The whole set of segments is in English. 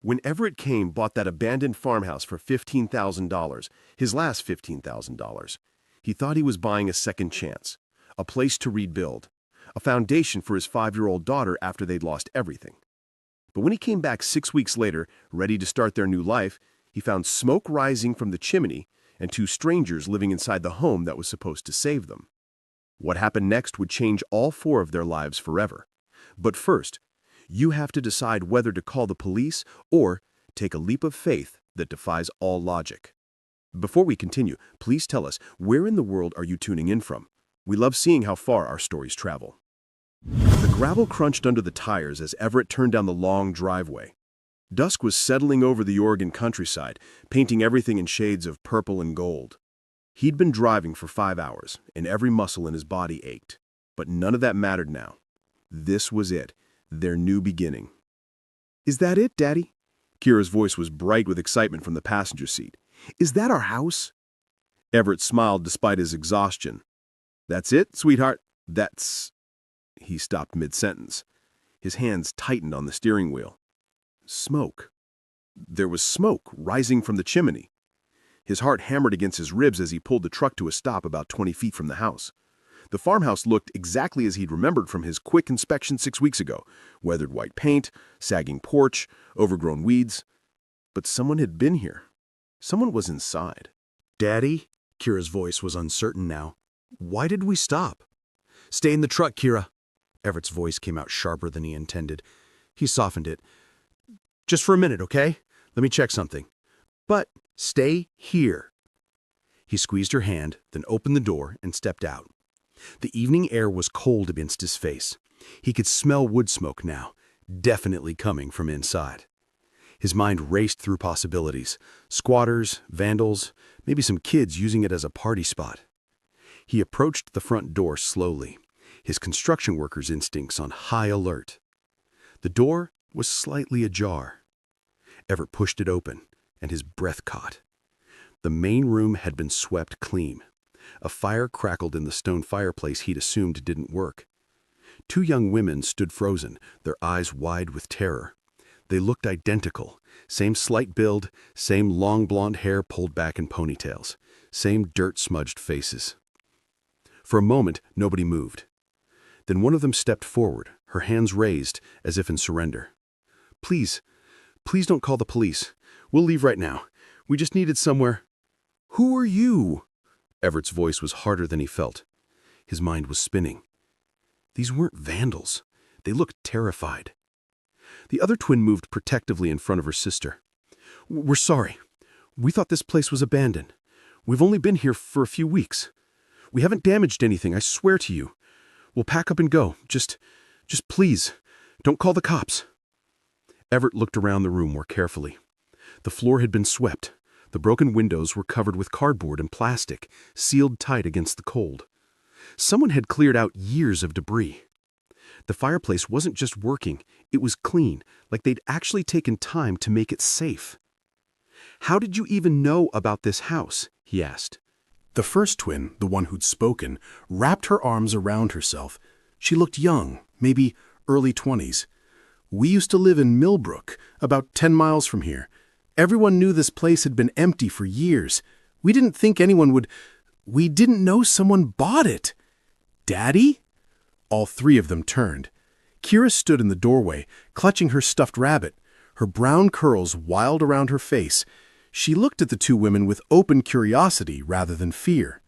When Everett Kane bought that abandoned farmhouse for $15,000, his last $15,000, he thought he was buying a second chance, a place to rebuild, a foundation for his 5-year-old daughter after they'd lost everything. But when he came back 6 weeks later, ready to start their new life, he found smoke rising from the chimney and 2 strangers living inside the home that was supposed to save them. What happened next would change all 4 of their lives forever. But first, you have to decide whether to call the police or take a leap of faith that defies all logic. Before we continue, please tell us, where in the world are you tuning in from? We love seeing how far our stories travel. The gravel crunched under the tires as Everett turned down the long driveway. Dusk was settling over the Oregon countryside, painting everything in shades of purple and gold. He'd been driving for 5 hours, and every muscle in his body ached. But none of that mattered now. This was it, their new beginning. "Is that it, Daddy?" Kira's voice was bright with excitement from the passenger seat. "Is that our house?" Everett smiled despite his exhaustion. "That's it, sweetheart. That's—" He stopped mid-sentence. His hands tightened on the steering wheel. Smoke. There was smoke rising from the chimney. His heart hammered against his ribs as he pulled the truck to a stop about 20 feet from the house. The farmhouse looked exactly as he'd remembered from his quick inspection 6 weeks ago. Weathered white paint, sagging porch, overgrown weeds. But someone had been here. Someone was inside. "Daddy?" Kira's voice was uncertain now. "Why did we stop?" "Stay in the truck, Kira." Everett's voice came out sharper than he intended. He softened it. "Just for a minute, okay? Let me check something. But stay here." He squeezed her hand, then opened the door and stepped out. The evening air was cold against his face. He could smell wood smoke now, definitely coming from inside. His mind raced through possibilities. Squatters, vandals, maybe some kids using it as a party spot. He approached the front door slowly, his construction worker's instincts on high alert. The door was slightly ajar. Everett pushed it open, and his breath caught. The main room had been swept clean. A fire crackled in the stone fireplace he'd assumed didn't work. 2 young women stood frozen, their eyes wide with terror. They looked identical, same slight build, same long blonde hair pulled back in ponytails, same dirt-smudged faces. For a moment, nobody moved. Then one of them stepped forward, her hands raised, as if in surrender. Please don't call the police. We'll leave right now. We just needed somewhere." "Who are you?" Everett's voice was harder than he felt. His mind was spinning. These weren't vandals. They looked terrified. The other twin moved protectively in front of her sister. "We're sorry. We thought this place was abandoned. We've only been here for a few weeks. We haven't damaged anything, I swear to you. We'll pack up and go. Just please, don't call the cops." Everett looked around the room more carefully. The floor had been swept. The broken windows were covered with cardboard and plastic, sealed tight against the cold. Someone had cleared out years of debris. The fireplace wasn't just working, it was clean, like they'd actually taken time to make it safe. "How did you even know about this house?" he asked. The first twin, the one who'd spoken, wrapped her arms around herself. She looked young, maybe early 20s. "We used to live in Millbrook, about 10 miles from here. Everyone knew this place had been empty for years. We didn't think anyone would. We didn't know someone bought it." "Daddy?" All 3 of them turned. Kira stood in the doorway, clutching her stuffed rabbit, her brown curls wild around her face. She looked at the 2 women with open curiosity rather than fear.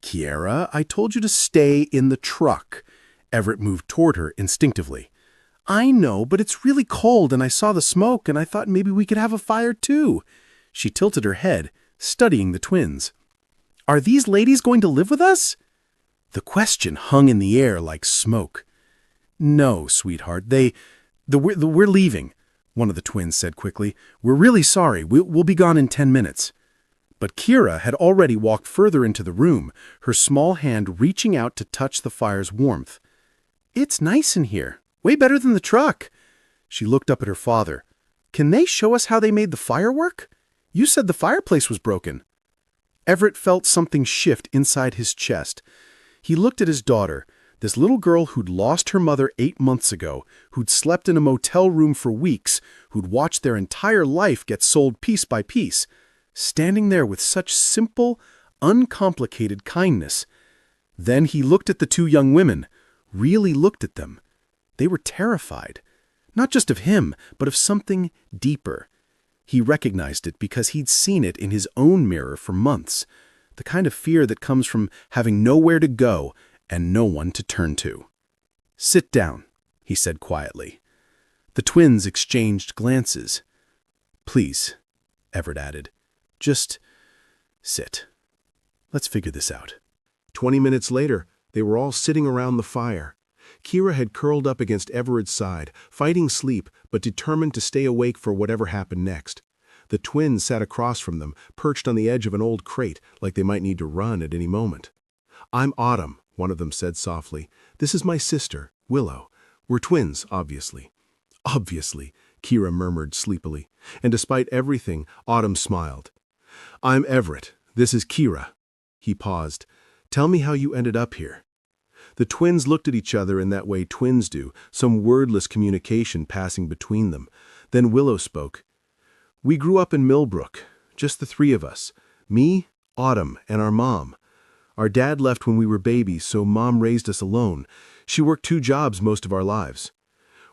"Kiara, I told you to stay in the truck." Everett moved toward her instinctively. "I know, but it's really cold and I saw the smoke and I thought maybe we could have a fire too." She tilted her head, studying the twins. "Are these ladies going to live with us?" The question hung in the air like smoke. "No, sweetheart, we're leaving," one of the twins said quickly. "We're really sorry. We'll be gone in 10 minutes. But Kira had already walked further into the room, her small hand reaching out to touch the fire's warmth. "It's nice in here. Way better than the truck." She looked up at her father. "Can they show us how they made the fire work? You said the fireplace was broken." Everett felt something shift inside his chest. He looked at his daughter, This little girl who'd lost her mother 8 months ago, who'd slept in a motel room for weeks, who'd watched their entire life get sold piece by piece, standing there with such simple, uncomplicated kindness. Then he looked at the two young women, really looked at them. They were terrified, not just of him, but of something deeper. He recognized it because he'd seen it in his own mirror for months, the kind of fear that comes from having nowhere to go and no one to turn to. "Sit down," he said quietly. The twins exchanged glances. "Please," Everett added, "just sit. Let's figure this out." 20 minutes later, they were all sitting around the fire. Kira had curled up against Everett's side, fighting sleep but determined to stay awake for whatever happened next. The twins sat across from them, perched on the edge of an old crate, like they might need to run at any moment. "I'm Autumn," one of them said softly. "This is my sister, Willow. We're twins, obviously." "Obviously," Kira murmured sleepily, and despite everything, Autumn smiled. "I'm Everett. This is Kira." He paused. "Tell me how you ended up here." The twins looked at each other in that way twins do, some wordless communication passing between them. Then Willow spoke. "We grew up in Millbrook, just the three of us. Me, Autumn, and our mom. Our dad left when we were babies, so Mom raised us alone. She worked 2 jobs most of our lives."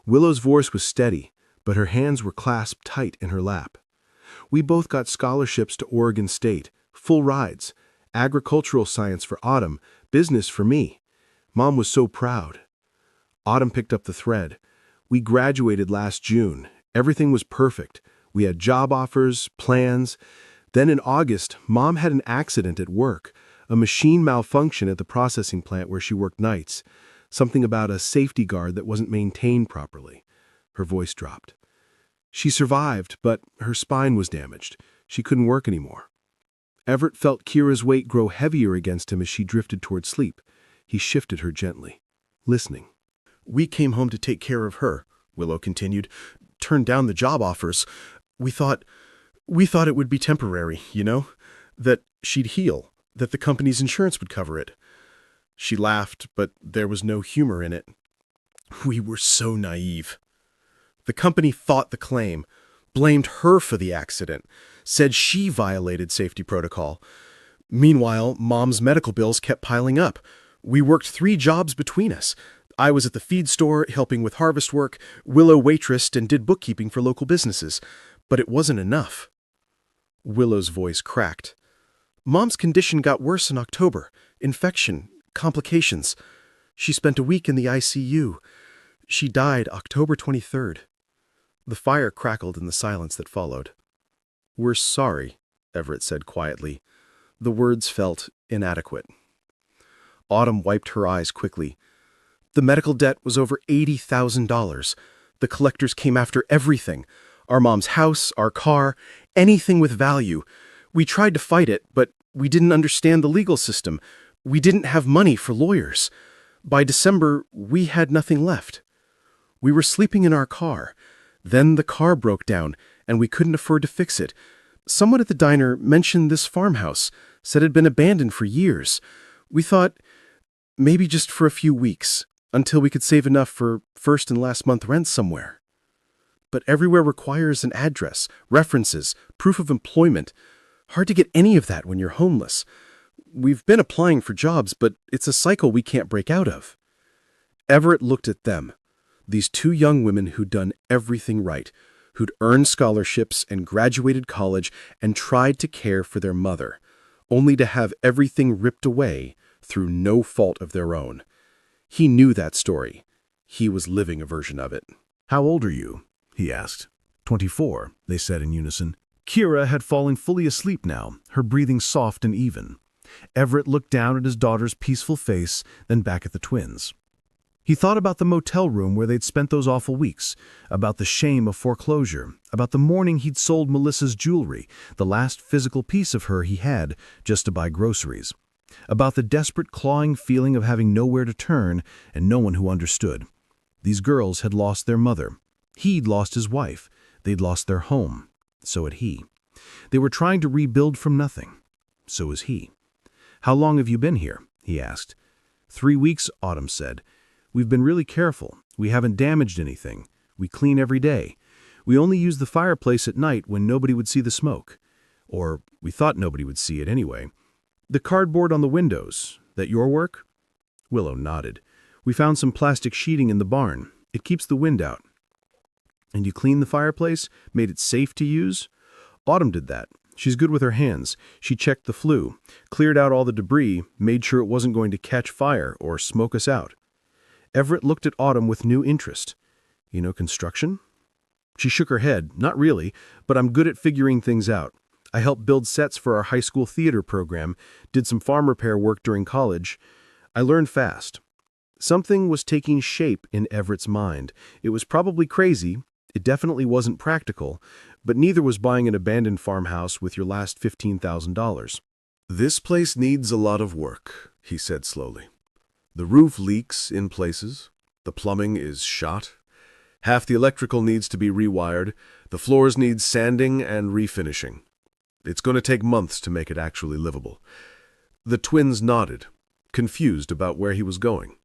Willow's voice was steady, but her hands were clasped tight in her lap. "We both got scholarships to Oregon State, full rides. Agricultural science for Autumn, business for me. Mom was so proud." Autumn picked up the thread. "We graduated last June. Everything was perfect. We had job offers, plans. Then in August, Mom had an accident at work, a machine malfunction at the processing plant where she worked nights. Something about a safety guard that wasn't maintained properly." Her voice dropped. "She survived, but her spine was damaged. She couldn't work anymore." Everett felt Kira's weight grow heavier against him as she drifted toward sleep. He shifted her gently, listening. "We came home to take care of her," Willow continued. "Turned down the job offers. We thought it would be temporary, you know? That she'd heal, that the company's insurance would cover it." She laughed, but there was no humor in it. "We were so naive. The company fought the claim, blamed her for the accident, said she violated safety protocol. Meanwhile, Mom's medical bills kept piling up. We worked 3 jobs between us. I was at the feed store helping with harvest work, Willow waitressed and did bookkeeping for local businesses. But it wasn't enough." Willow's voice cracked. "Mom's condition got worse in October. Infection, complications. She spent a week in the ICU. She died October 23rd. The fire crackled in the silence that followed. "We're sorry," Everett said quietly. The words felt inadequate. Autumn wiped her eyes quickly. "The medical debt was over $80,000. The collectors came after everything. Our mom's house, our car, anything with value. We tried to fight it, but we didn't understand the legal system. We didn't have money for lawyers. By December, we had nothing left. We were sleeping in our car. Then the car broke down, and we couldn't afford to fix it. Someone at the diner mentioned this farmhouse, said it had been abandoned for years. We thought, maybe just for a few weeks, until we could save enough for first and last month rent somewhere. But everywhere requires an address, references, proof of employment. Hard to get any of that when you're homeless. We've been applying for jobs, but it's a cycle we can't break out of." Everett looked at them, these 2 young women who'd done everything right, who'd earned scholarships and graduated college and tried to care for their mother, only to have everything ripped away through no fault of their own. He knew that story. He was living a version of it. "How old are you?" he asked. 24, they said in unison. Kira had fallen fully asleep now, her breathing soft and even. Everett looked down at his daughter's peaceful face, then back at the twins. He thought about the motel room where they'd spent those awful weeks, about the shame of foreclosure, about the morning he'd sold Melissa's jewelry, the last physical piece of her he had just to buy groceries, about the desperate clawing feeling of having nowhere to turn and no one who understood. These girls had lost their mother. He'd lost his wife. They'd lost their home. So had he. They were trying to rebuild from nothing. So was he. "How long have you been here?" he asked. 3 weeks, Autumn said. We've been really careful. We haven't damaged anything. We clean every day. We only use the fireplace at night when nobody would see the smoke. Or we thought nobody would see it anyway. The cardboard on the windows, that your work? Willow nodded. We found some plastic sheeting in the barn. It keeps the wind out. And you cleaned the fireplace? Made it safe to use? Autumn did that. She's good with her hands. She checked the flue, cleared out all the debris, made sure it wasn't going to catch fire or smoke us out. Everett looked at Autumn with new interest. You know construction? She shook her head. Not really, but I'm good at figuring things out. I helped build sets for our high school theater program, did some farm repair work during college. I learned fast. Something was taking shape in Everett's mind. It was probably crazy. It definitely wasn't practical, but neither was buying an abandoned farmhouse with your last $15,000. This place needs a lot of work, he said slowly. The roof leaks in places. The plumbing is shot. Half the electrical needs to be rewired. The floors need sanding and refinishing. It's going to take months to make it actually livable. The twins nodded, confused about where he was going.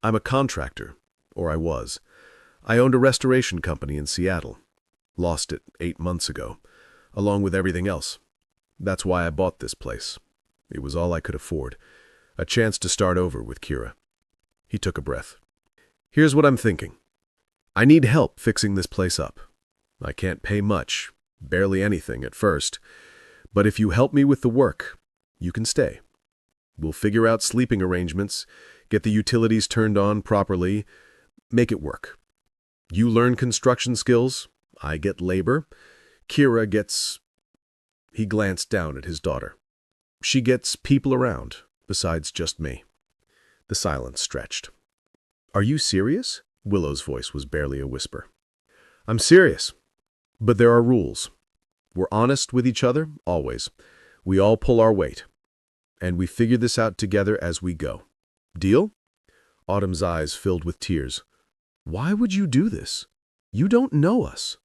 I'm a contractor, or I was. I owned a restoration company in Seattle. Lost it 8 months ago, along with everything else. That's why I bought this place. It was all I could afford. A chance to start over with Kira. He took a breath. Here's what I'm thinking. I need help fixing this place up. I can't pay much, barely anything at first. But if you help me with the work, you can stay. We'll figure out sleeping arrangements, get the utilities turned on properly, make it work. You learn construction skills, I get labor. Kira gets... He glanced down at his daughter. She gets people around, besides just me. The silence stretched. Are you serious? Willow's voice was barely a whisper. I'm serious, but there are rules. We're honest with each other, always. We all pull our weight. And we figure this out together as we go. Deal? Autumn's eyes filled with tears. Why would you do this? You don't know us.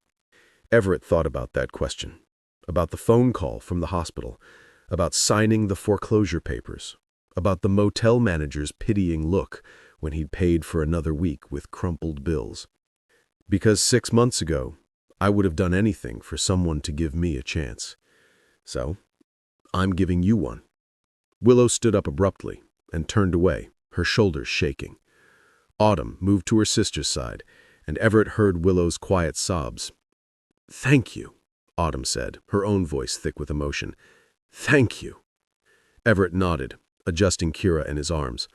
Everett thought about that question, about the phone call from the hospital, about signing the foreclosure papers, about the motel manager's pitying look when he'd paid for another week with crumpled bills. Because 6 months ago, I would have done anything for someone to give me a chance. So, I'm giving you one. Willow stood up abruptly and turned away, her shoulders shaking. Autumn moved to her sister's side, and Everett heard Willow's quiet sobs. Thank you, Autumn said, her own voice thick with emotion. Thank you. Everett nodded, adjusting Kira in his arms.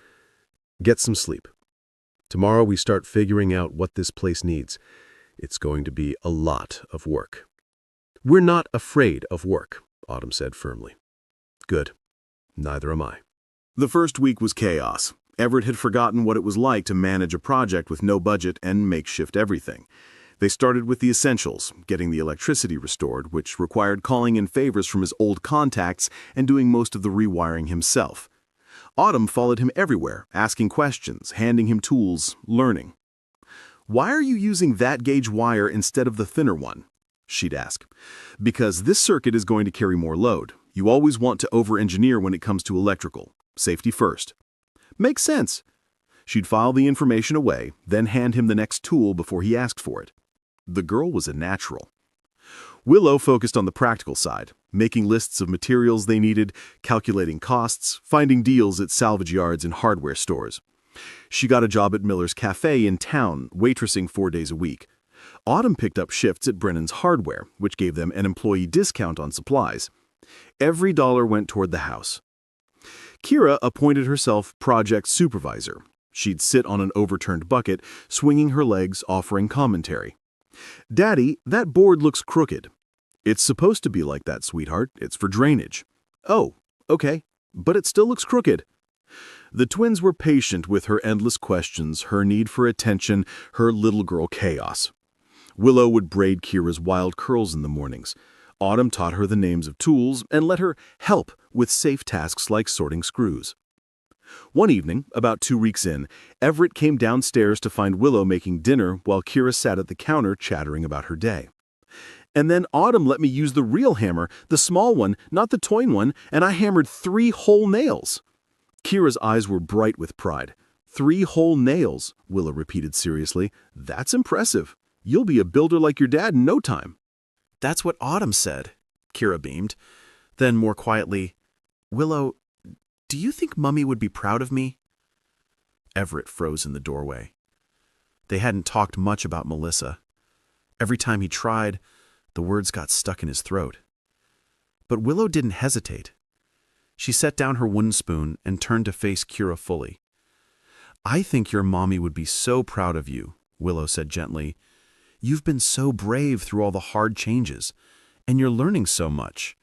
Get some sleep. Tomorrow we start figuring out what this place needs. It's going to be a lot of work. We're not afraid of work, Autumn said firmly. Good. Neither am I. The first week was chaos. Everett had forgotten what it was like to manage a project with no budget and makeshift everything. They started with the essentials, getting the electricity restored, which required calling in favors from his old contacts and doing most of the rewiring himself. Autumn followed him everywhere, asking questions, handing him tools, learning. Why are you using that gauge wire instead of the thinner one? She'd ask. Because this circuit is going to carry more load. You always want to over-engineer when it comes to electrical. Safety first. Makes sense. She'd file the information away, then hand him the next tool before he asked for it. The girl was a natural. Willow focused on the practical side, making lists of materials they needed, calculating costs, finding deals at salvage yards and hardware stores. She got a job at Miller's Cafe in town, waitressing 4 days a week. Autumn picked up shifts at Brennan's Hardware, which gave them an employee discount on supplies. Every dollar went toward the house. Kira appointed herself project supervisor. She'd sit on an overturned bucket, swinging her legs, offering commentary. Daddy, that board looks crooked. It's supposed to be like that, sweetheart. It's for drainage. Oh, okay, but it still looks crooked. The twins were patient with her endless questions, her need for attention, her little girl chaos. Willow would braid Kira's wild curls in the mornings. Autumn taught her the names of tools and let her help with safe tasks like sorting screws. One evening, about 2 weeks in, Everett came downstairs to find Willow making dinner while Kira sat at the counter chattering about her day. And then Autumn let me use the real hammer, the small one, not the toy one, and I hammered 3 whole nails. Kira's eyes were bright with pride. 3 whole nails, Willow repeated seriously. That's impressive. You'll be a builder like your dad in no time. That's what Autumn said, Kira beamed. Then more quietly, Willow, do you think Mummy would be proud of me? Everett froze in the doorway. They hadn't talked much about Melissa. Every time he tried, the words got stuck in his throat. But Willow didn't hesitate. She set down her wooden spoon and turned to face Kira fully. I think your mommy would be so proud of you, Willow said gently. You've been so brave through all the hard changes, and you're learning so much.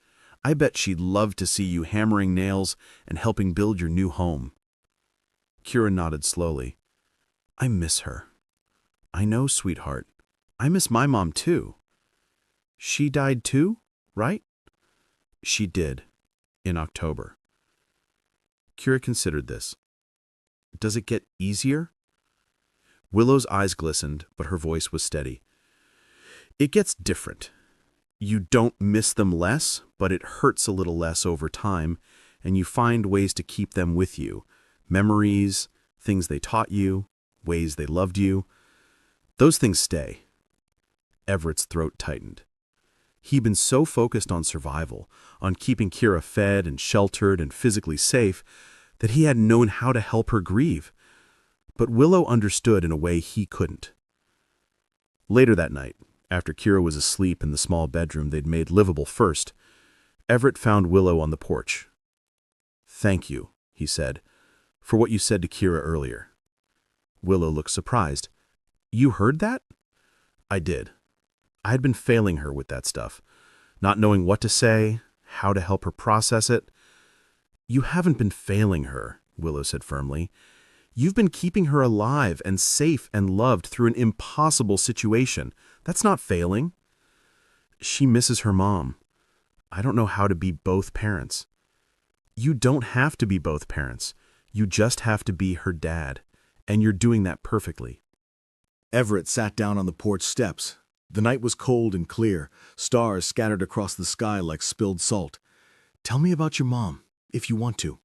I bet she'd love to see you hammering nails and helping build your new home. Kira nodded slowly. I miss her. I know, sweetheart. I miss my mom too. She died too, right? She did, in October. Kira considered this. Does it get easier? Willow's eyes glistened, but her voice was steady. It gets different. You don't miss them less, but it hurts a little less over time, and you find ways to keep them with you. Memories, things they taught you, ways they loved you. Those things stay. Everett's throat tightened. He'd been so focused on survival, on keeping Kira fed and sheltered and physically safe, that he hadn't known how to help her grieve. But Willow understood in a way he couldn't. Later that night, after Kira was asleep in the small bedroom they'd made livable first, Everett found Willow on the porch. Thank you, he said, for what you said to Kira earlier. Willow looked surprised. You heard that? I did. I had been failing her with that stuff, not knowing what to say, how to help her process it. You haven't been failing her, Willow said firmly. You've been keeping her alive and safe and loved through an impossible situation. That's not failing. She misses her mom. I don't know how to be both parents. You don't have to be both parents. You just have to be her dad, and you're doing that perfectly. Everett sat down on the porch steps. The night was cold and clear, stars scattered across the sky like spilled salt. Tell me about your mom, if you want to.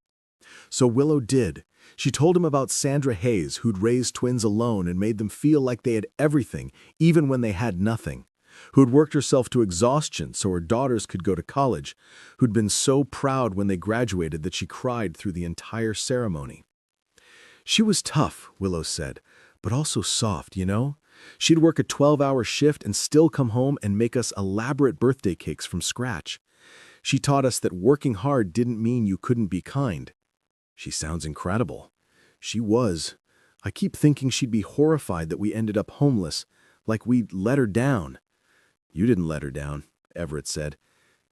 So Willow did. She told him about Sandra Hayes, who'd raised twins alone and made them feel like they had everything, even when they had nothing. Who'd worked herself to exhaustion so her daughters could go to college. Who'd been so proud when they graduated that she cried through the entire ceremony. She was tough, Willow said, but also soft, you know? She'd work a 12-hour shift and still come home and make us elaborate birthday cakes from scratch. She taught us that working hard didn't mean you couldn't be kind. She sounds incredible. She was. I keep thinking she'd be horrified that we ended up homeless, like we'd let her down. You didn't let her down, Everett said.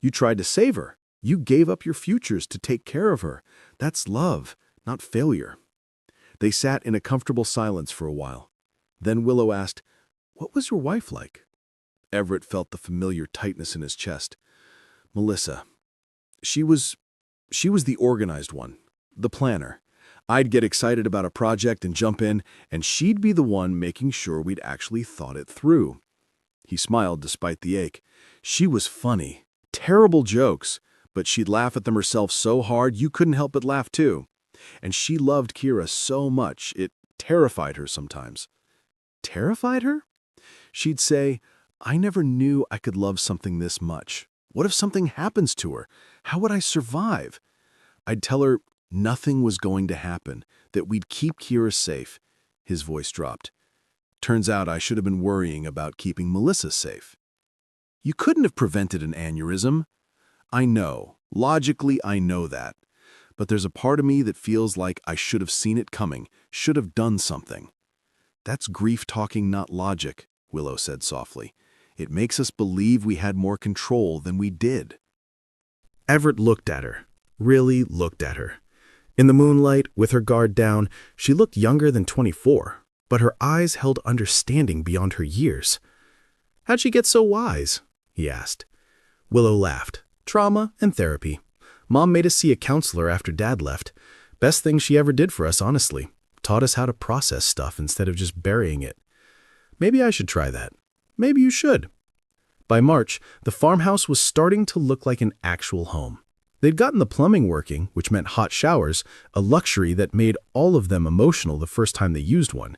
You tried to save her. You gave up your futures to take care of her. That's love, not failure. They sat in a comfortable silence for a while. Then Willow asked, What was your wife like? Everett felt the familiar tightness in his chest. Melissa. She was the organized one, the planner. I'd get excited about a project and jump in, and she'd be the one making sure we'd actually thought it through. He smiled despite the ache. She was funny. Terrible jokes, but she'd laugh at them herself so hard you couldn't help but laugh too. And she loved Kira so much it terrified her sometimes. Terrified her? She'd say, I never knew I could love something this much. What if something happens to her? How would I survive? I'd tell her nothing was going to happen, that we'd keep Kira safe. His voice dropped. Turns out I should have been worrying about keeping Melissa safe. You couldn't have prevented an aneurysm. I know. Logically, I know that. But there's a part of me that feels like I should have seen it coming, should have done something. That's grief talking, not logic, Willow said softly. It makes us believe we had more control than we did. Everett looked at her, really looked at her. In the moonlight, with her guard down, she looked younger than 24, but her eyes held understanding beyond her years. How'd she get so wise? He asked. Willow laughed. Trauma and therapy. Mom made us see a counselor after Dad left. Best thing she ever did for us, honestly. Taught us how to process stuff instead of just burying it. Maybe I should try that. Maybe you should. By March, the farmhouse was starting to look like an actual home. They'd gotten the plumbing working, which meant hot showers, a luxury that made all of them emotional the first time they used one.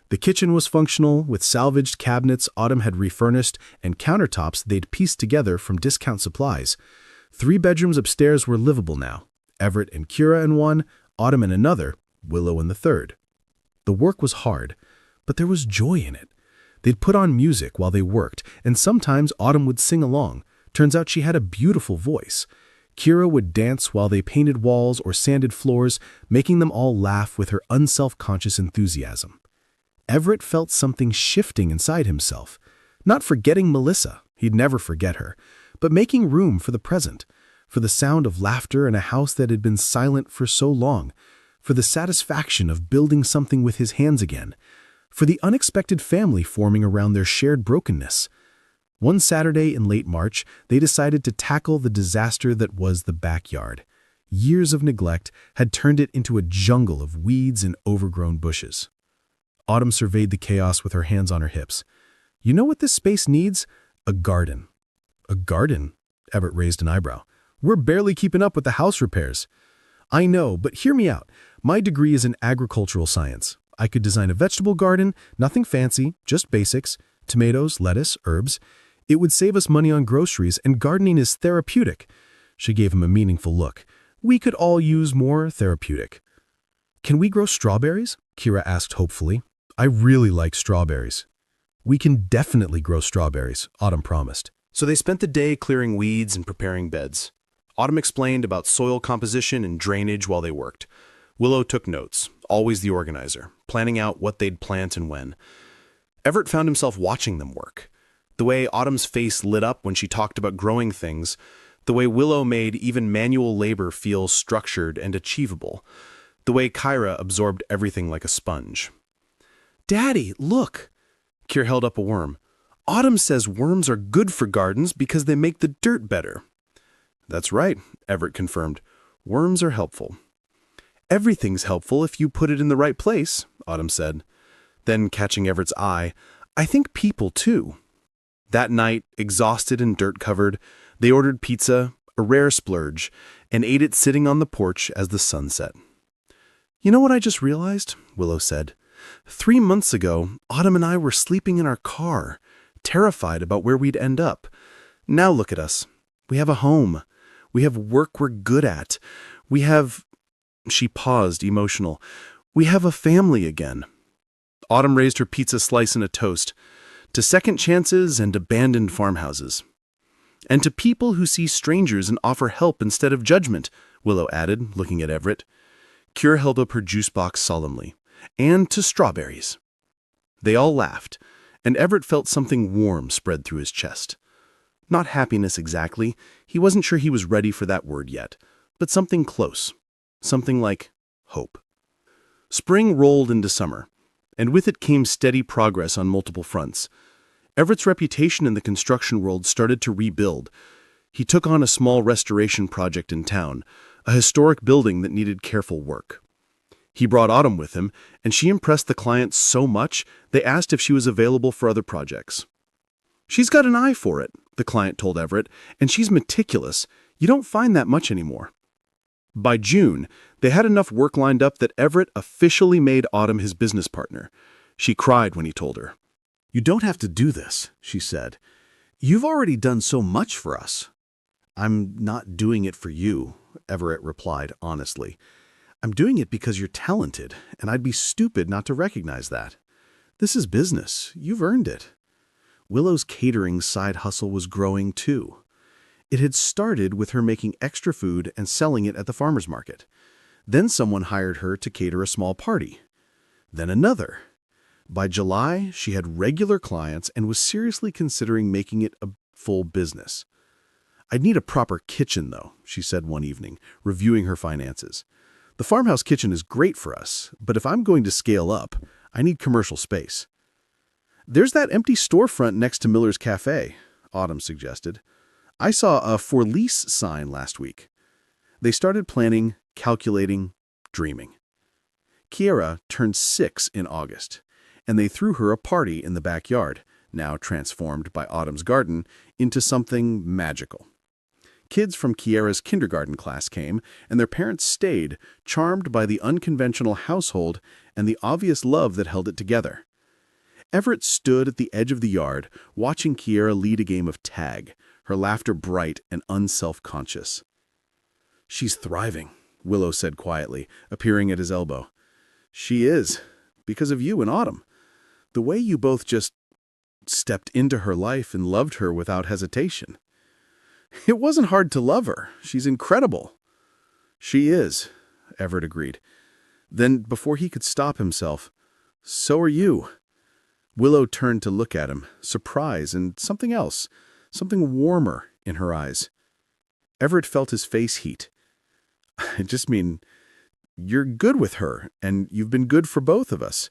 The kitchen was functional, with salvaged cabinets Autumn had refurnished and countertops they'd pieced together from discount supplies. 3 bedrooms upstairs were livable now. Everett and Kira in one, Autumn in another, Willow in the third. The work was hard, but there was joy in it. They'd put on music while they worked, and sometimes Autumn would sing along. Turns out she had a beautiful voice. Kira would dance while they painted walls or sanded floors, making them all laugh with her unself-conscious enthusiasm. Everett felt something shifting inside himself. Not forgetting Melissa, he'd never forget her, but making room for the present, for the sound of laughter in a house that had been silent for so long, for the satisfaction of building something with his hands again, for the unexpected family forming around their shared brokenness. One Saturday in late March, they decided to tackle the disaster that was the backyard. Years of neglect had turned it into a jungle of weeds and overgrown bushes. Autumn surveyed the chaos with her hands on her hips. "You know what this space needs? A garden." "A garden?" Everett raised an eyebrow. "We're barely keeping up with the house repairs." "I know, but hear me out. My degree is in agricultural science. I could design a vegetable garden, nothing fancy, just basics, tomatoes, lettuce, herbs. It would save us money on groceries, and gardening is therapeutic." She gave him a meaningful look. "We could all use more therapeutic." "Can we grow strawberries?" Kira asked hopefully. "I really like strawberries." "We can definitely grow strawberries," Autumn promised. So they spent the day clearing weeds and preparing beds. Autumn explained about soil composition and drainage while they worked. Willow took notes, always the organizer, planning out what they'd plant and when. Everett found himself watching them work. The way Autumn's face lit up when she talked about growing things, the way Willow made even manual labor feel structured and achievable, the way Kyra absorbed everything like a sponge. "Daddy, look!" Kira held up a worm. "Autumn says worms are good for gardens because they make the dirt better." "That's right," Everett confirmed. "Worms are helpful." "Everything's helpful if you put it in the right place," Autumn said. Then, catching Everett's eye, "I think people, too." That night, exhausted and dirt-covered, they ordered pizza, a rare splurge, and ate it sitting on the porch as the sun set. "You know what I just realized?" Willow said. 3 months ago, Autumn and I were sleeping in our car, terrified about where we'd end up. Now look at us. We have a home. We have work we're good at. We have—" She paused, emotional. "We have a family again." Autumn raised her pizza slice in a toast. "To second chances and abandoned farmhouses." "And to people who see strangers and offer help instead of judgment," Willow added, looking at Everett. Kira held up her juice box solemnly. "And to strawberries." They all laughed, and Everett felt something warm spread through his chest. Not happiness exactly, he wasn't sure he was ready for that word yet, but something close, something like hope. Spring rolled into summer, and with it came steady progress on multiple fronts. Everett's reputation in the construction world started to rebuild. He took on a small restoration project in town, a historic building that needed careful work. He brought Autumn with him, and she impressed the clients so much they asked if she was available for other projects. "She's got an eye for it," the client told Everett, "and she's meticulous. You don't find that much anymore." By June, they had enough work lined up that Everett officially made Autumn his business partner. She cried when he told her. "You don't have to do this," she said. "You've already done so much for us." "I'm not doing it for you," Everett replied honestly. "I'm doing it because you're talented, and I'd be stupid not to recognize that. This is business. You've earned it." Willow's catering side hustle was growing too. It had started with her making extra food and selling it at the farmer's market. Then someone hired her to cater a small party. Then another. By July, she had regular clients and was seriously considering making it a full business. "I'd need a proper kitchen, though," she said one evening, reviewing her finances. "The farmhouse kitchen is great for us, but if I'm going to scale up, I need commercial space." "There's that empty storefront next to Miller's Cafe," Autumn suggested. "I saw a for lease sign last week." They started planning, calculating, dreaming. Kiera turned 6 in August, and they threw her a party in the backyard, now transformed by Autumn's garden into something magical. Kids from Kiera's kindergarten class came, and their parents stayed, charmed by the unconventional household and the obvious love that held it together. Everett stood at the edge of the yard, watching Kiera lead a game of tag, her laughter bright and unself-conscious. "She's thriving," Willow said quietly, appearing at his elbow. "She is, because of you and Autumn. The way you both just stepped into her life and loved her without hesitation. It wasn't hard to love her. She's incredible." "She is," Everett agreed. Then, before he could stop himself, "So are you." Willow turned to look at him, surprise and something else, something warmer in her eyes. Everett felt his face heat. "I just mean, you're good with her, and you've been good for both of us.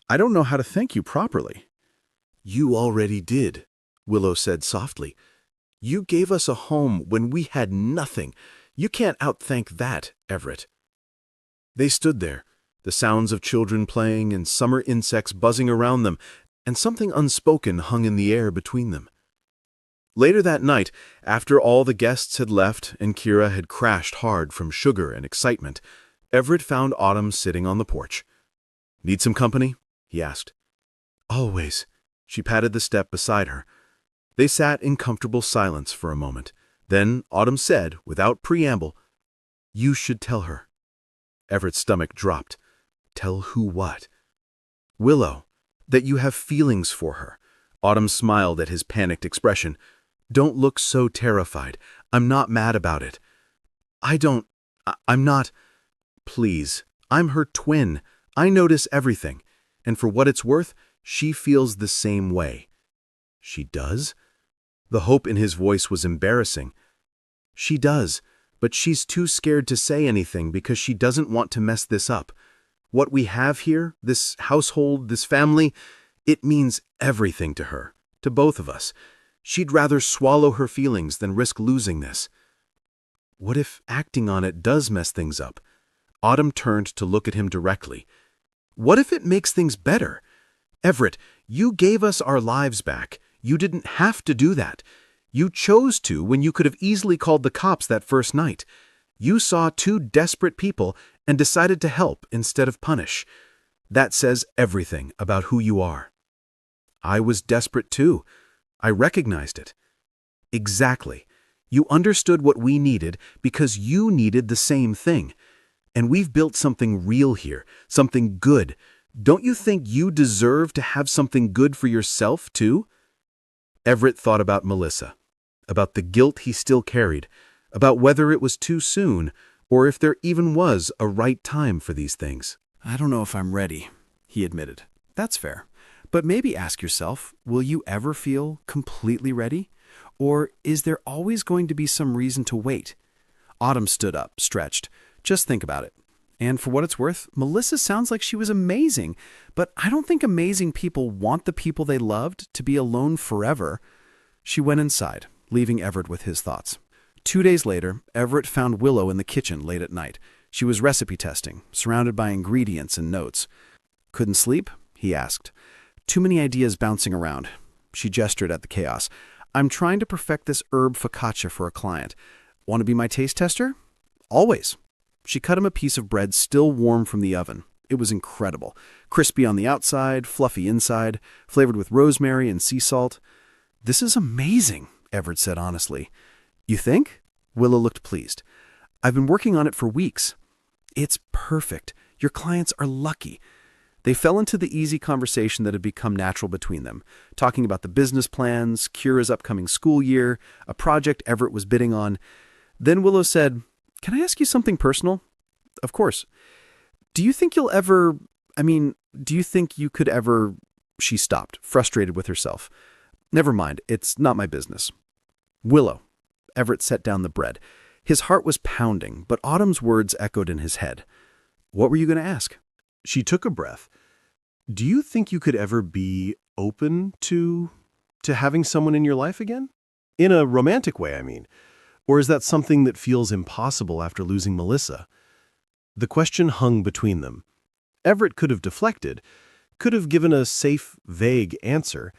I don't know how to thank you properly." "You already did," Willow said softly. "You gave us a home when we had nothing. You can't outthank that, Everett." They stood there, the sounds of children playing and summer insects buzzing around them, and something unspoken hung in the air between them. Later that night, after all the guests had left and Kiera had crashed hard from sugar and excitement, Everett found Autumn sitting on the porch. "Need some company?" he asked. "Always." She patted the step beside her. They sat in comfortable silence for a moment. Then Autumn said, without preamble, "You should tell her." Everett's stomach dropped. "Tell who what?" "Willow, that you have feelings for her." Autumn smiled at his panicked expression. "Don't look so terrified. I'm not mad about it. I'm not. Please, I'm her twin. I notice everything. And for what it's worth, she feels the same way." "She does?" The hope in his voice was embarrassing. "She does, but she's too scared to say anything because she doesn't want to mess this up. What we have here, this household, this family, it means everything to her, to both of us. She'd rather swallow her feelings than risk losing this." "What if acting on it does mess things up?" Autumn turned to look at him directly. "What if it makes things better? Everett, you gave us our lives back. You didn't have to do that. You chose to when you could have easily called the cops that first night. You saw two desperate people and decided to help instead of punish. That says everything about who you are." "I was desperate too. I recognized it." "Exactly. You understood what we needed because you needed the same thing. And we've built something real here, something good. Don't you think you deserve to have something good for yourself too?" Everett thought about Melissa, about the guilt he still carried, about whether it was too soon or if there even was a right time for these things. "I don't know if I'm ready," he admitted. "That's fair. But maybe ask yourself, will you ever feel completely ready? Or is there always going to be some reason to wait?" Autumn stood up, stretched. "Just think about it. And for what it's worth, Melissa sounds like she was amazing, but I don't think amazing people want the people they loved to be alone forever." She went inside, leaving Everett with his thoughts. 2 days later, Everett found Willow in the kitchen late at night. She was recipe testing, surrounded by ingredients and notes. "Couldn't sleep?" he asked. "Too many ideas bouncing around." She gestured at the chaos. "I'm trying to perfect this herb focaccia for a client. Want to be my taste tester?" "Always." She cut him a piece of bread still warm from the oven. It was incredible. Crispy on the outside, fluffy inside, flavored with rosemary and sea salt. "This is amazing," Everett said honestly. "You think?" Willow looked pleased. "I've been working on it for weeks." "It's perfect. Your clients are lucky." They fell into the easy conversation that had become natural between them, talking about the business plans, Kiera's upcoming school year, a project Everett was bidding on. Then Willow said, "Can I ask you something personal?" "Of course." Do you think you could ever... She stopped, frustrated with herself. "Never mind, it's not my business." "Willow." Everett set down the bread. His heart was pounding, but Autumn's words echoed in his head. "What were you going to ask?" She took a breath. "Do you think you could ever be open to having someone in your life again? In a romantic way, I mean. Or is that something that feels impossible after losing Melissa?" The question hung between them. Everett could have deflected, could have given a safe, vague answer,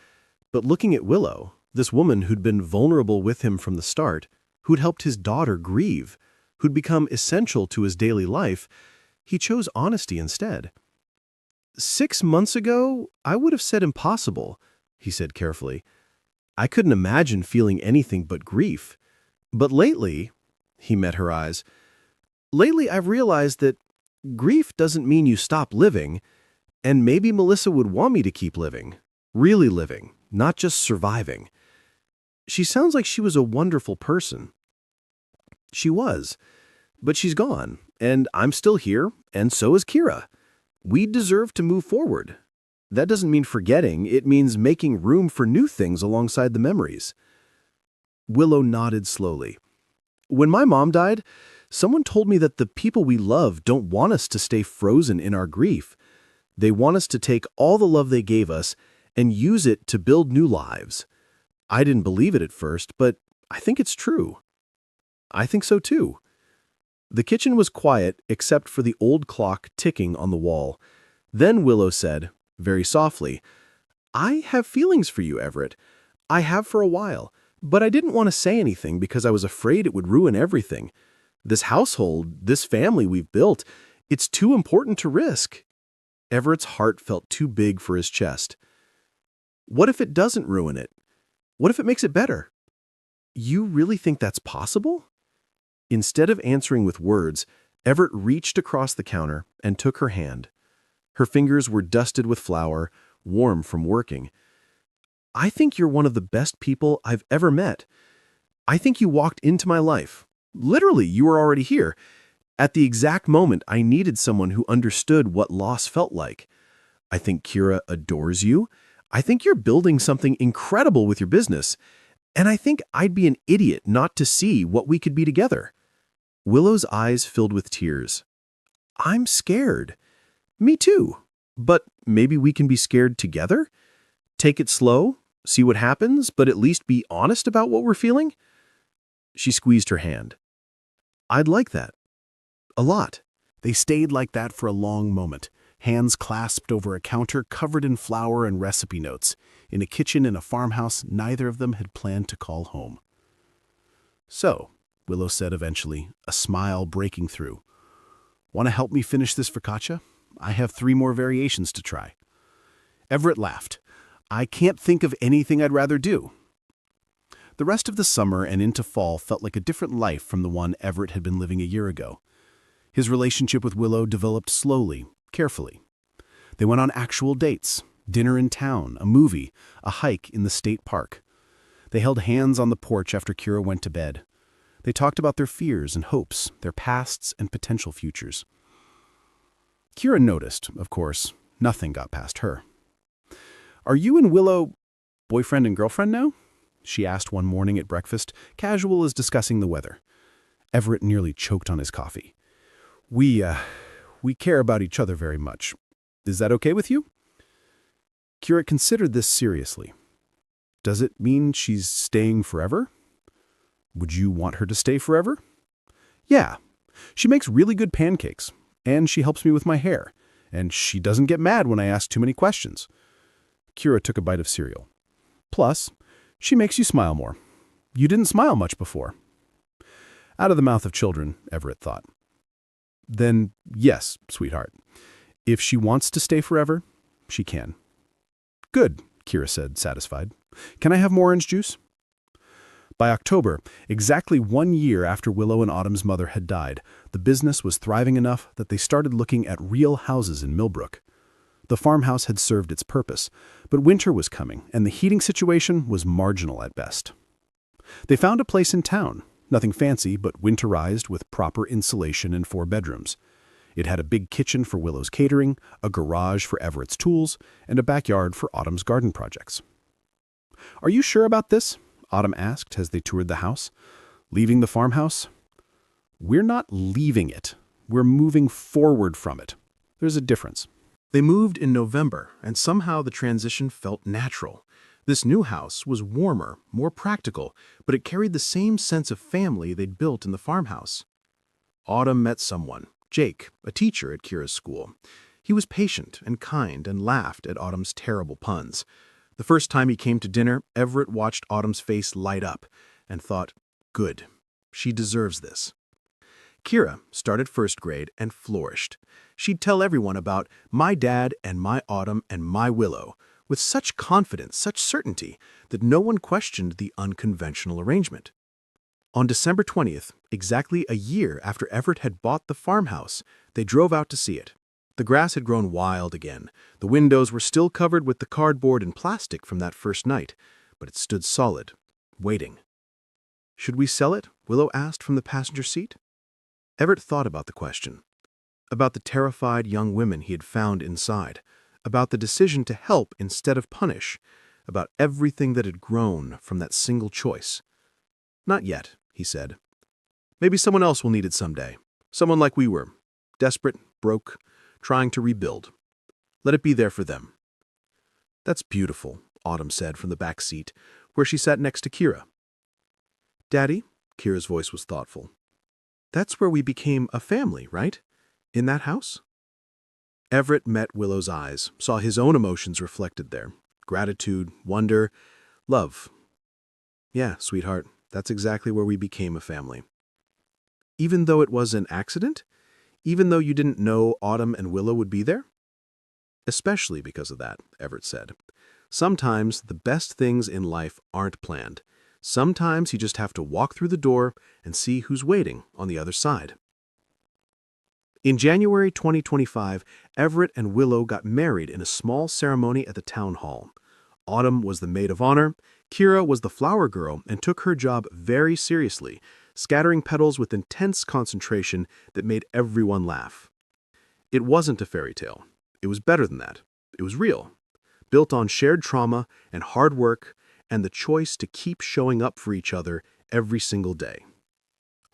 but looking at Willow, this woman who'd been vulnerable with him from the start, who'd helped his daughter grieve, who'd become essential to his daily life, he chose honesty instead. 6 months ago, I would have said impossible, he said carefully. I couldn't imagine feeling anything but grief. But lately, he met her eyes, lately I've realized that grief doesn't mean you stop living, and maybe Melissa would want me to keep living, really living, not just surviving. She sounds like she was a wonderful person. She was, but she's gone, and I'm still here, and so is Kira. We deserve to move forward. That doesn't mean forgetting, it means making room for new things alongside the memories. Willow nodded slowly. When my mom died, someone told me that the people we love don't want us to stay frozen in our grief. They want us to take all the love they gave us and use it to build new lives. I didn't believe it at first, but I think it's true. I think so too. The kitchen was quiet except for the old clock ticking on the wall. Then Willow said, very softly, I have feelings for you, Everett. I have for a while, but I didn't want to say anything because I was afraid it would ruin everything. This household, this family we've built, it's too important to risk. Everett's heart felt too big for his chest. What if it doesn't ruin it? What if it makes it better? You really think that's possible? Instead of answering with words, Everett reached across the counter and took her hand. Her fingers were dusted with flour, warm from working. I think you're one of the best people I've ever met. I think you walked into my life. Literally, you were already here. At the exact moment I needed someone who understood what loss felt like. I think Kira adores you. I think you're building something incredible with your business. And I think I'd be an idiot not to see what we could be together. Willow's eyes filled with tears. I'm scared. Me too. But maybe we can be scared together? Take it slow, see what happens, but at least be honest about what we're feeling? She squeezed her hand. I'd like that. A lot. They stayed like that for a long moment, hands clasped over a counter covered in flour and recipe notes, in a kitchen in a farmhouse neither of them had planned to call home. So, Willow said eventually, a smile breaking through. Want to help me finish this focaccia? I have 3 more variations to try. Everett laughed. I can't think of anything I'd rather do. The rest of the summer and into fall felt like a different life from the one Everett had been living a year ago. His relationship with Willow developed slowly, carefully. They went on actual dates, dinner in town, a movie, a hike in the state park. They held hands on the porch after Kira went to bed. They talked about their fears and hopes, their pasts and potential futures. Kira noticed, of course, nothing got past her. Are you and Willow boyfriend and girlfriend now? She asked one morning at breakfast, casual as discussing the weather. Everett nearly choked on his coffee. We care about each other very much. Is that okay with you? Kira considered this seriously. Does it mean she's staying forever? Would you want her to stay forever? Yeah. She makes really good pancakes, and she helps me with my hair, and she doesn't get mad when I ask too many questions. Kira took a bite of cereal. Plus, she makes you smile more. You didn't smile much before. Out of the mouth of children, Everett thought. Then, yes, sweetheart. If she wants to stay forever, she can. Good, Kira said, satisfied. Can I have more orange juice? By October, exactly 1 year after Willow and Autumn's mother had died, the business was thriving enough that they started looking at real houses in Millbrook. The farmhouse had served its purpose, but winter was coming, and the heating situation was marginal at best. They found a place in town, nothing fancy but winterized with proper insulation and 4 bedrooms. It had a big kitchen for Willow's catering, a garage for Everett's tools, and a backyard for Autumn's garden projects. Are you sure about this? Autumn asked as they toured the house. Leaving the farmhouse? We're not leaving it. We're moving forward from it. There's a difference. They moved in November, and somehow the transition felt natural. This new house was warmer, more practical, but it carried the same sense of family they'd built in the farmhouse. Autumn met someone, Jake, a teacher at Kira's school. He was patient and kind and laughed at Autumn's terrible puns. The first time he came to dinner, Everett watched Autumn's face light up and thought, good, She deserves this. Kira started first grade and flourished. She'd tell everyone about my dad and my Autumn and my Willow with such confidence, such certainty, that no one questioned the unconventional arrangement. On December 20th, exactly a year after Everett had bought the farmhouse, they drove out to see it. The grass had grown wild again. The windows were still covered with the cardboard and plastic from that first night, but it stood solid, waiting. "Should we sell it?" Willow asked from the passenger seat. Everett thought about the question, about the terrified young women he had found inside, about the decision to help instead of punish, about everything that had grown from that single choice. "Not yet," he said. "Maybe someone else will need it someday. Someone like we were, desperate, broke, trying to rebuild. Let it be there for them." "That's beautiful," Autumn said from the back seat, where she sat next to Kira. "Daddy," Kira's voice was thoughtful, "that's where we became a family, right? In that house?" Everett met Willow's eyes, saw his own emotions reflected there. Gratitude, wonder, love. "Yeah, sweetheart, that's exactly where we became a family." "Even though it was an accident? Even though you didn't know Autumn and Willow would be there?" "Especially because of that," Everett said. "Sometimes the best things in life aren't planned. Sometimes you just have to walk through the door and see who's waiting on the other side." In January 2025, Everett and Willow got married in a small ceremony at the town hall. Autumn was the maid of honor, Kira was the flower girl and took her job very seriously, scattering petals with intense concentration that made everyone laugh. It wasn't a fairy tale. It was better than that. It was real, built on shared trauma and hard work and the choice to keep showing up for each other every single day.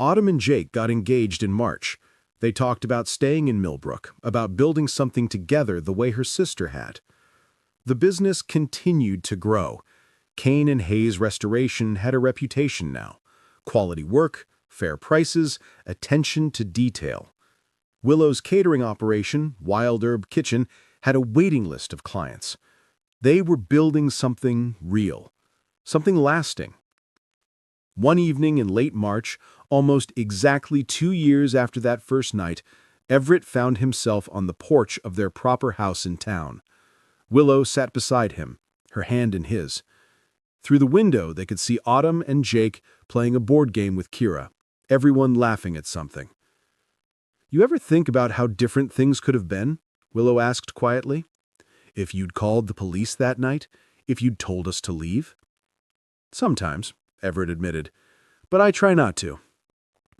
Autumn and Jake got engaged in March. They talked about staying in Millbrook, about building something together the way her sister had. The business continued to grow. Kane and Hayes Restoration had a reputation now. Quality work, fair prices, attention to detail. Willow's catering operation, Wild Herb Kitchen, had a waiting list of clients. They were building something real, something lasting. One evening in late March, almost exactly 2 years after that first night, Everett found himself on the porch of their proper house in town. Willow sat beside him, her hand in his. Through the window, they could see Autumn and Jake playing a board game with Kira, everyone laughing at something. "You ever think about how different things could have been?" Willow asked quietly. "If you'd called the police that night? If you'd told us to leave?" "Sometimes," Everett admitted, "but I try not to.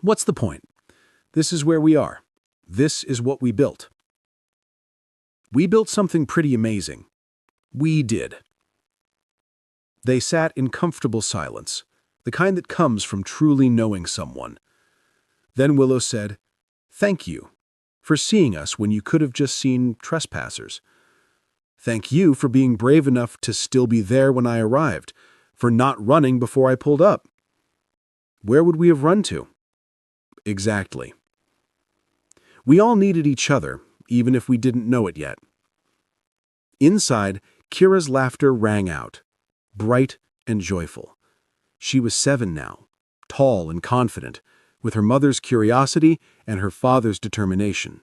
What's the point? This is where we are. This is what we built." "We built something pretty amazing." "We did." They sat in comfortable silence, the kind that comes from truly knowing someone. Then Willow said, "Thank you for seeing us when you could have just seen trespassers. Thank you for being brave enough to still be there when I arrived, for not running before I pulled up. Where would we have run to?" "Exactly." We all needed each other, even if we didn't know it yet. Inside, Kira's laughter rang out, bright and joyful. She was 7 now, tall and confident, with her mother's curiosity and her father's determination.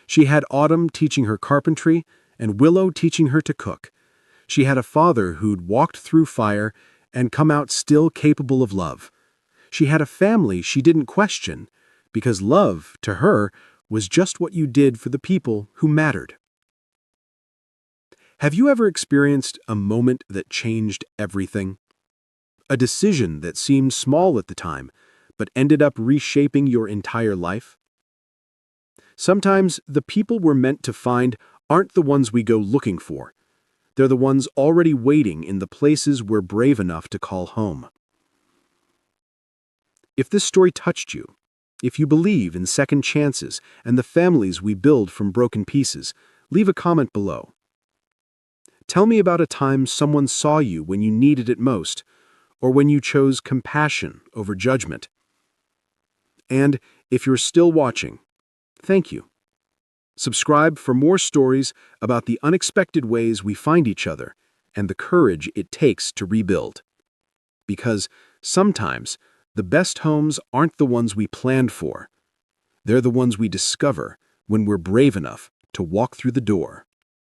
She had Autumn teaching her carpentry and Willow teaching her to cook. She had a father who'd walked through fire and come out still capable of love. She had a family she didn't question, because love, to her, was just what you did for the people who mattered. Have you ever experienced a moment that changed everything? A decision that seemed small at the time, but ended up reshaping your entire life? Sometimes the people we're meant to find aren't the ones we go looking for. They're the ones already waiting in the places we're brave enough to call home. If this story touched you, if you believe in second chances and the families we build from broken pieces, leave a comment below. Tell me about a time someone saw you when you needed it most, or when you chose compassion over judgment. And if you're still watching, thank you. Subscribe for more stories about the unexpected ways we find each other and the courage it takes to rebuild. Because sometimes The best homes aren't the ones we planned for. They're the ones we discover when we're brave enough to walk through the door.